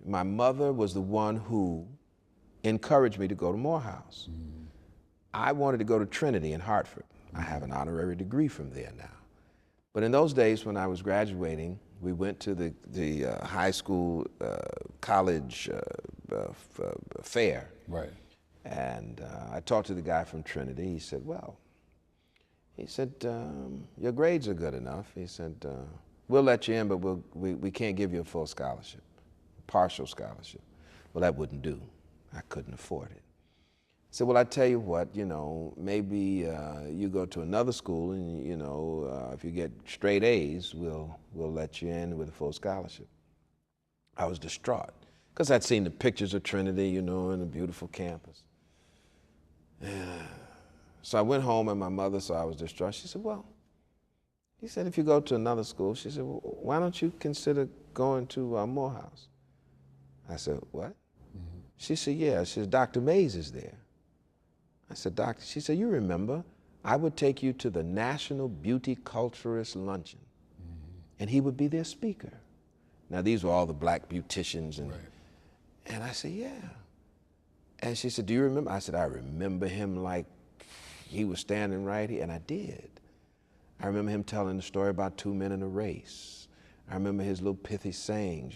My mother was the one who encouraged me to go to Morehouse. I wanted to go to Trinity in Hartford. I have an honorary degree from there now. But in those days when I was graduating, we went to the high school college fair. Right. And I talked to the guy from Trinity. He said, your grades are good enough. He said, we'll let you in, but we can't give you a full scholarship, partial scholarship. Well, that wouldn't do. I couldn't afford it. I said, well, I tell you what, maybe you go to another school and, if you get straight A's, we'll let you in with a full scholarship. I was distraught because I'd seen the pictures of Trinity, and the beautiful campus. So I went home and my mother saw I was distraught. She said, he said, if you go to another school, she said, well, why don't you consider going to Morehouse? I said, what? Mm-hmm. She said, yeah. She said, Dr. Mays is there. I said, doctor, she said, you remember, I would take you to the National Beauty Culturist Luncheon, and he would be their speaker. Now, these were all the black beauticians. And I said, yeah. And she said, do you remember? I said, I remember him like he was standing right here, and I did. I remember him telling the story about two men in a race. I remember his little pithy sayings,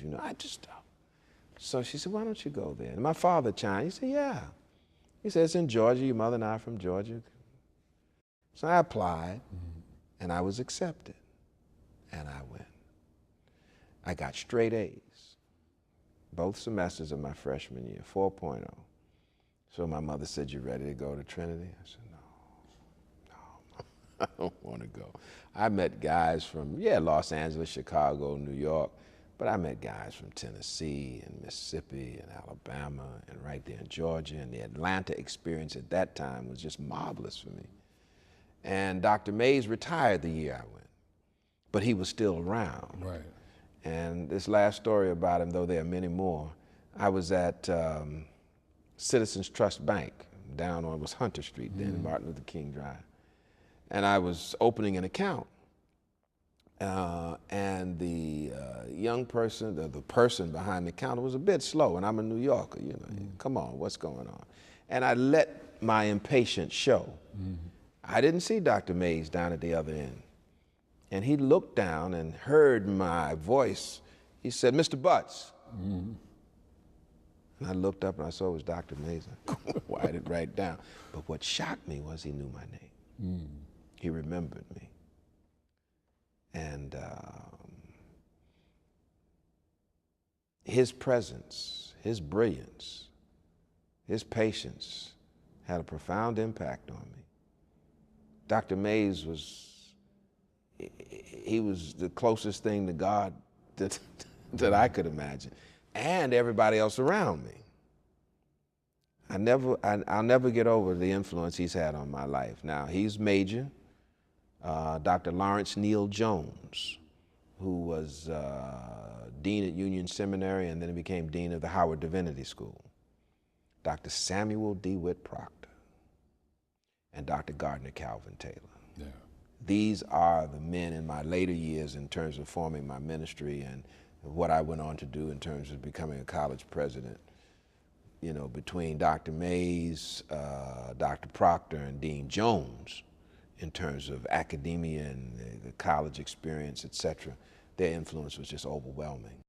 So she said, why don't you go there? And my father chimed. He said, yeah. He said, it's in Georgia. Your mother and I are from Georgia. So I applied, and I was accepted, and I went. I got straight A's, both semesters of my freshman year, 4.0. So my mother said, you ready to go to Trinity? I said, no, I don't want to go. I met guys from, Los Angeles, Chicago, New York, but I met guys from Tennessee and Mississippi and Alabama and right there in Georgia, and the Atlanta experience at that time was just marvelous for me. And Dr. Mays retired the year I went, but he was still around. Right. And this last story about him, though there are many more, I was at Citizens Trust Bank down on, it was Hunter Street then, in Martin Luther King Drive. And I was opening an account. And the young person, the person behind the counter was a bit slow, and I'm a New Yorker, come on, what's going on? And I let my impatience show. I didn't see Dr. Mays down at the other end. And he looked down and heard my voice. He said, Mr. Butts. And I looked up and I saw it was Dr. Mays. I wired it right down. But what shocked me was he knew my name. He remembered me. And his presence, his brilliance, his patience had a profound impact on me. Dr. Mays he was the closest thing to God that I could imagine, and everybody else around me. I'll never get over the influence he's had on my life. Now, he's major. Dr. Lawrence Neal Jones, who was dean at Union Seminary and then he became dean of the Howard Divinity School. Dr. Samuel DeWitt Proctor, and Dr. Gardner Calvin Taylor. Yeah. These are the men in my later years in terms of forming my ministry and what I went on to do in terms of becoming a college president. Between Dr. Mays, Dr. Proctor, and Dean Jones, in terms of academia and the college experience, et cetera, their influence was just overwhelming.